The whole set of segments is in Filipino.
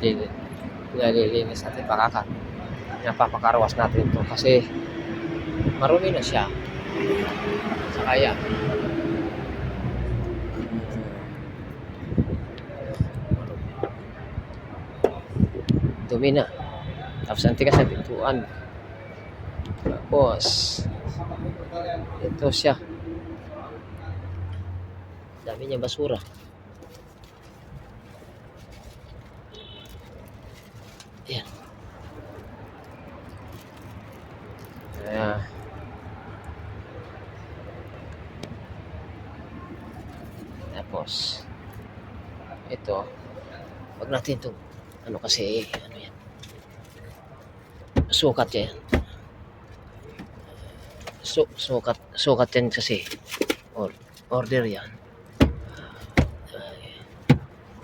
Nalilinis natin, napapakarwas natin ito kasi marumi na siya. Saka yan, dumi na. Tapos ang tigas na pintuan. Tapos ito siya, dami niya basura. Yan. Tapos ito, wag natin ito ano kasi ano yan, sukat yan. Sukat yan kasi order yan.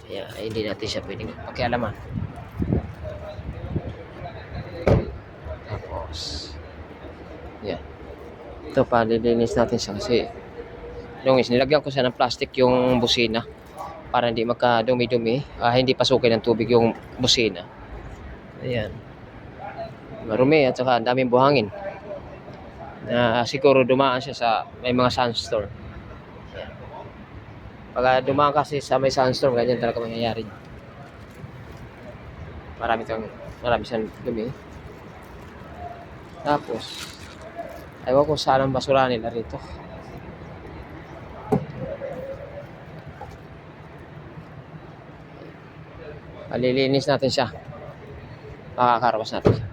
Kaya hindi natin siya pwedeng pakialaman. Tapos yan, ito palilinis natin siya kasi nilagyan ko siya ng plastic yung busina para hindi magkadumi-dumi, hindi pasukin ng tubig yung busina. Ayan, marumi at saka daming buhangin na siguro dumaan siya sa may mga sandstorm. Ayan. Pag dumaan kasi sa may sandstorm, ganyan talaga mangyayari. Marami siyang dumi. Tapos ewan ko saan ang basura nila rito. Palilinis natin siya, makakarawas natin siya.